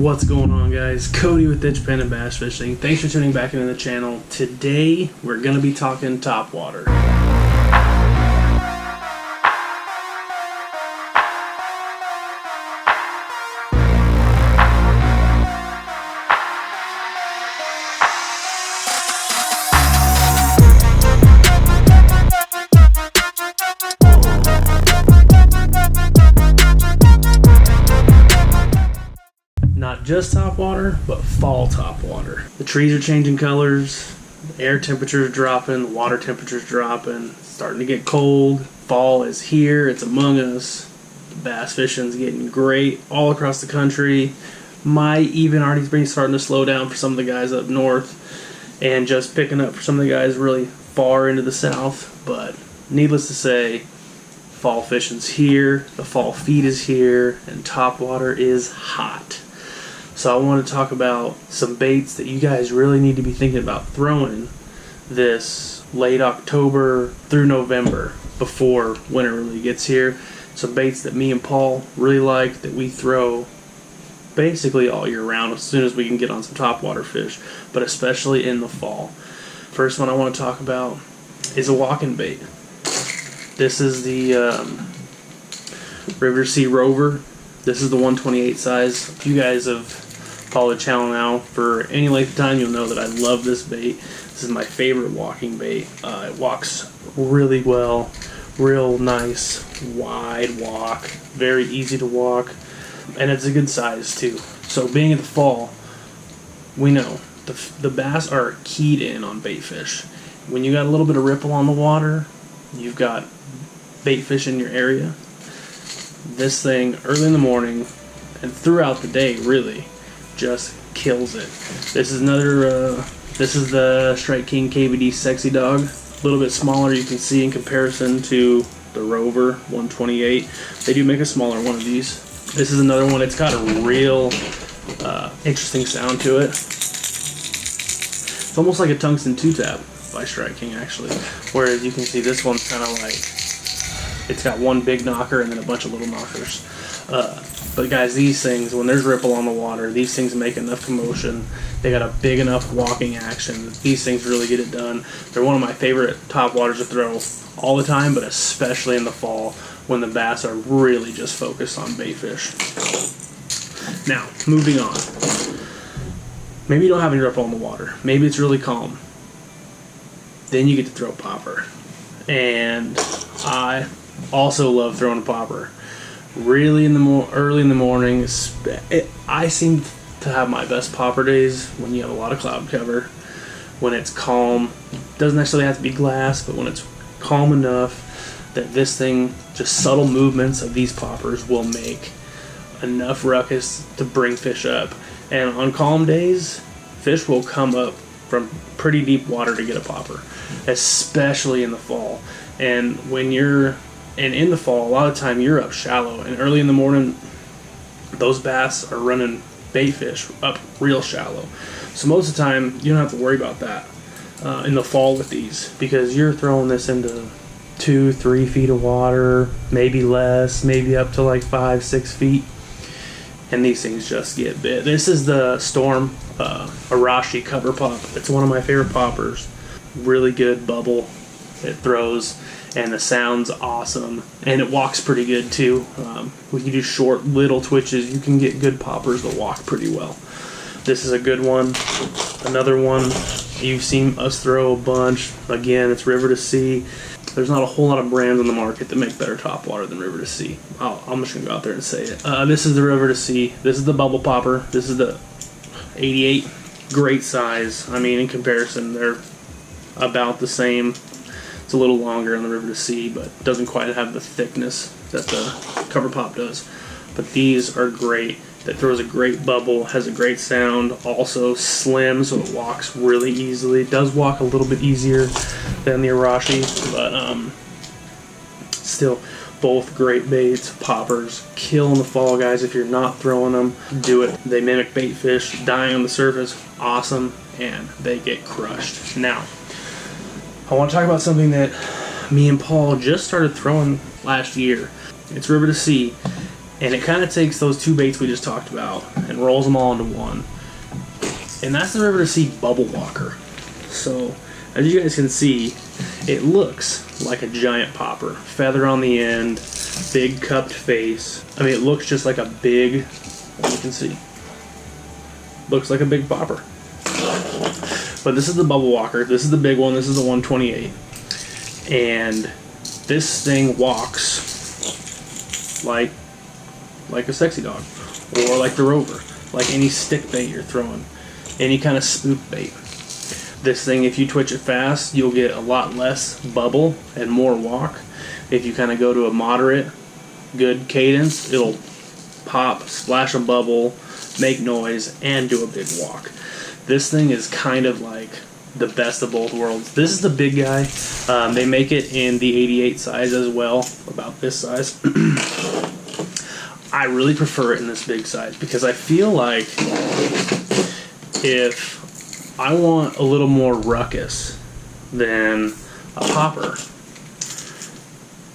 What's going on, guys? Cody with Panda Bass Fishing. Thanks for tuning back into the channel. Today we're going to be talking topwater. Not just topwater, but fall topwater. The trees are changing colors, the air temperature is dropping, the water temperature is dropping, it's starting to get cold. Fall is here, it's among us. The bass fishing's getting great all across the country. Might even already be starting to slow down for some of the guys up north, and just picking up for some of the guys really far into the south. But needless to say, fall fishing's here, the fall feed is here, and topwater is hot. So I want to talk about some baits that you guys really need to be thinking about throwing this late October through November before winter really gets here. Some baits that me and Paul really like that we throw basically all year round as soon as we can get on some topwater fish, but especially in the fall. First one I want to talk about is a Walkin bait. This is the Sea Rover. This is the 128 size. If you guys have followed the channel now for any length of time, you'll know that I love this bait. This is my favorite walking bait. It walks really well, real nice, wide walk, very easy to walk, and it's a good size too. So being in the fall, we know the bass are keyed in on bait fish. When you got a little bit of ripple on the water, you've got bait fish in your area. This thing early in the morning and throughout the day really just kills it. This is this is the Strike King KVD Sexy Dawg. A little bit smaller, you can see in comparison to the Rover 128. They do make a smaller one of these. This is another one. It's got a real interesting sound to it. It's almost like a tungsten 2-tap by Strike King actually, whereas you can see this one's kind of like, it's got one big knocker and then a bunch of little knockers. But guys, these things, when there's ripple on the water, these things make enough commotion. They got a big enough walking action. These things really get it done. They're one of my favorite topwaters to throw all the time, but especially in the fall when the bass are really just focused on bait fish. Now, moving on. Maybe you don't have any ripple on the water. Maybe it's really calm. Then you get to throw a popper. And I also love throwing a popper. Really early in the morning. I seem to have my best popper days when you have a lot of cloud cover, when it's calm. Doesn't necessarily have to be glass, but when it's calm enough that this thing, just subtle movements of these poppers will make enough ruckus to bring fish up. And on calm days, fish will come up from pretty deep water to get a popper, especially in the fall. And in the fall, a lot of the time you're up shallow, and early in the morning, those bass are running bait fish up real shallow. So most of the time, you don't have to worry about that in the fall with these, because you're throwing this into 2-3 feet of water, maybe less, maybe up to like 5-6 feet, and these things just get bit. This is the Storm Arashi cover pop. It's one of my favorite poppers. Really good bubble it throws, and the sound's awesome, and it walks pretty good too. When you do short little twitches, you can get good poppers that walk pretty well. This is a good one. Another one you've seen us throw a bunch. Again, it's River to Sea. There's not a whole lot of brands on the market that make better topwater than River to Sea. I'm just gonna go out there and say it. This is the River to Sea. This is the bubble popper. This is the 88. Great size. I mean, in comparison, they're about the same. It's a little longer on the River to Sea, but doesn't quite have the thickness that the cover pop does. But these are great. That throws a great bubble, has a great sound, also slim, so it walks really easily. It does walk a little bit easier than the Arashi, but still both great baits. Poppers kill in the fall, guys. If you're not throwing them, do it. They mimic bait fish, dying on the surface, awesome, and they get crushed. Now, I want to talk about something that me and Paul just started throwing last year. It's River to Sea, And it kind of takes those two baits we just talked about and rolls them all into one. And that's the River to Sea Bubble Walker. So, as you guys can see, it looks like a giant popper. Feather on the end, big cupped face. I mean, it looks just like a big, as you can see, looks like a big popper. But this is the Bubble Walker. This is the big one. This is the 128. And this thing walks like a Sexy Dawg, or like the Rover, like any stick bait you're throwing, any kind of spook bait. This thing, if you twitch it fast, you'll get a lot less bubble and more walk. If you kind of go to a moderate, good cadence, it'll pop, splash a bubble, make noise, and do a big walk. This thing is kind of like the best of both worlds. This is the big guy. They make it in the 88 size as well, about this size. I really prefer it in this big size because I feel like if I want a little more ruckus than a popper,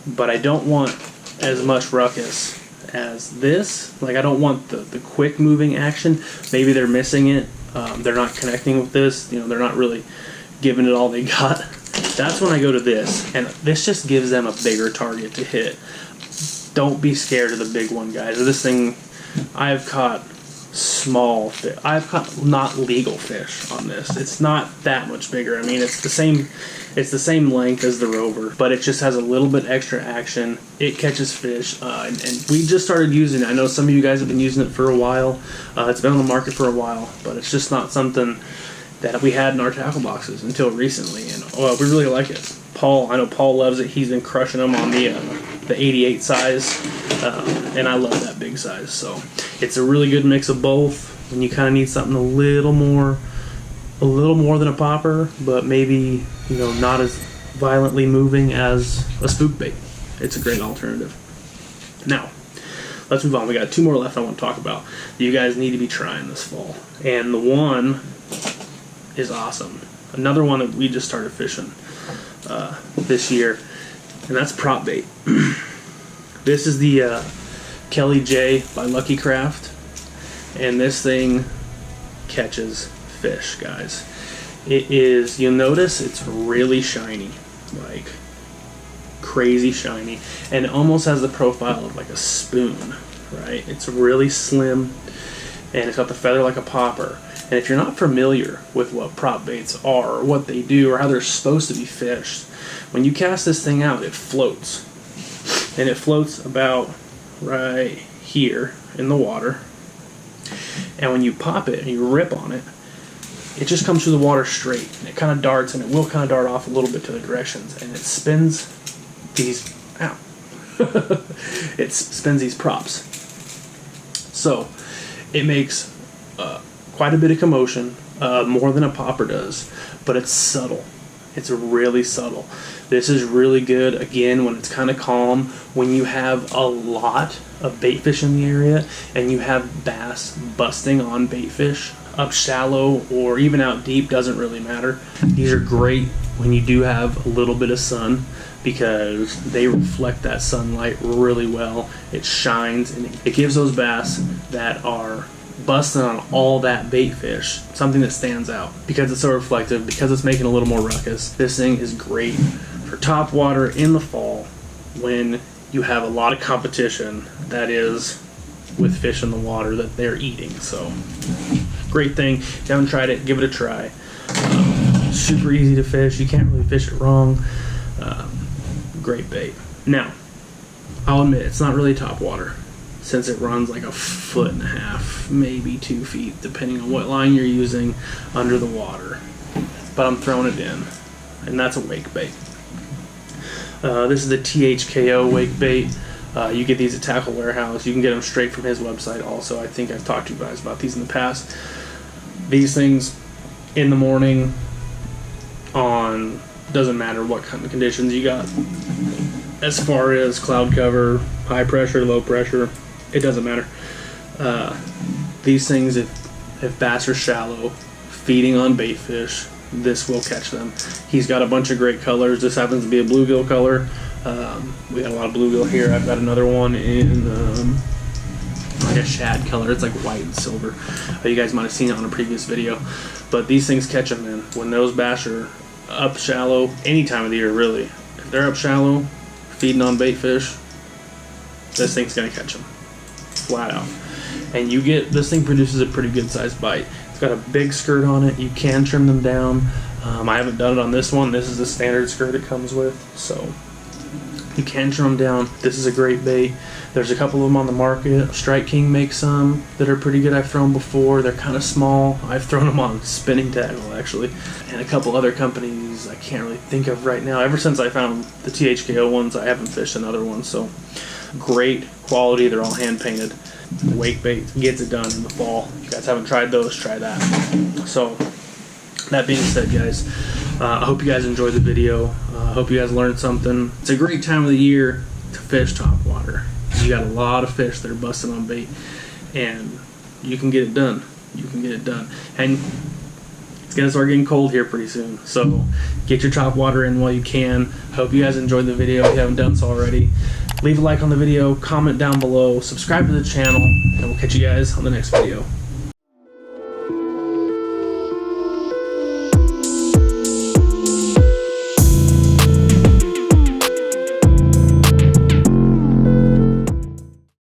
but I don't want as much ruckus as this. Like, I don't want the quick moving action. Maybe they're missing it. They're not connecting with this. You know, they're not really giving it all they got. That's when I go to this, and this just gives them a bigger target to hit. Don't be scared of the big one, guys. This thing, I've caught small fish. I've caught not legal fish on this. It's not that much bigger. I mean, it's the same length as the Rover, but it just has a little bit extra action. It catches fish, and we just started using it. I know some of you guys have been using it for a while. It's been on the market for a while, but it's just not something that we had in our tackle boxes until recently, and we really like it. I know Paul loves it. He's been crushing them on the 88 size, and I love that big size. So it's a really good mix of both. When you kind of need something a little more than a popper, but maybe, you know, not as violently moving as a spook bait. It's a great alternative. Now, let's move on. We got two more left I want to talk about. You guys need to be trying this fall, and the one is awesome. Another one that we just started fishing this year, and that's prop bait. This is the Kelly J by Lucky Craft, and this thing catches fish, guys. It is, you'll notice it's really shiny, like crazy shiny, and it almost has the profile of like a spoon, right? It's really slim, and it's got the feather like a popper. And if you're not familiar with what prop baits are, or what they do, or how they're supposed to be fished, when you cast this thing out, it floats. And it floats about right here in the water. And when you pop it and you rip on it, it just comes through the water straight. And it kind of darts, and it will kind of dart off a little bit to the directions. And it spins these, it spins these props. So it makes quite a bit of commotion, more than a popper does, but it's subtle. It's really subtle. This is really good, again, when it's kind of calm, when you have a lot of bait fish in the area, and you have bass busting on bait fish, up shallow or even out deep, doesn't really matter. These are great when you do have a little bit of sun, because they reflect that sunlight really well. It shines, and it gives those bass that are busting on all that bait fish something that stands out, because it's so reflective, because it's making a little more ruckus. This thing is great for top water in the fall when you have a lot of competition that is with fish in the water that they're eating. So great thing. If you haven't tried it, give it a try. Super easy to fish. You can't really fish it wrong. Great bait. Now, I'll admit, it's not really top water, since it runs like 1.5 feet, maybe 2 feet, depending on what line you're using under the water. But I'm throwing it in, and that's a wake bait. This is the THKO wake bait. You get these at Tackle Warehouse. You can get them straight from his website also. I think I've talked to you guys about these in the past. These things in the morning on, doesn't matter what kind of conditions you got. As far as cloud cover, high pressure, low pressure, it doesn't matter. These things, if bass are shallow, feeding on bait fish, this will catch them. He's got a bunch of great colors. This happens to be a bluegill color. We got a lot of bluegill here. I've got another one in like a shad color. It's like white and silver. You guys might have seen it on a previous video. But these things catch them, man. When those bass are up shallow, any time of the year really, if they're up shallow, feeding on bait fish, this thing's gonna catch them, flat out. And this thing produces a pretty good sized bite. It's got a big skirt on it. You can trim them down. I haven't done it on this one. This is the standard skirt it comes with, so you can trim them down. This is a great bait. There's a couple of them on the market. Strike King makes some that are pretty good. I've thrown before. They're kind of small. I've thrown them on spinning tackle actually, and a couple other companies I can't really think of right now. Ever since I found the THKO ones, I haven't fished another one. So great quality. They're all hand painted. Wake bait gets it done in the fall. If you guys haven't tried those, try that. So that being said, guys, I hope you guys enjoyed the video. I hope you guys learned something. It's a great time of the year to fish topwater. You got a lot of fish that are busting on bait, and you can get it done. You can get it done. And it's gonna start getting cold here pretty soon, so get your topwater in while you can. Hope you guys enjoyed the video. If you haven't done so already, leave a like on the video, comment down below, subscribe to the channel, and we'll catch you guys on the next video.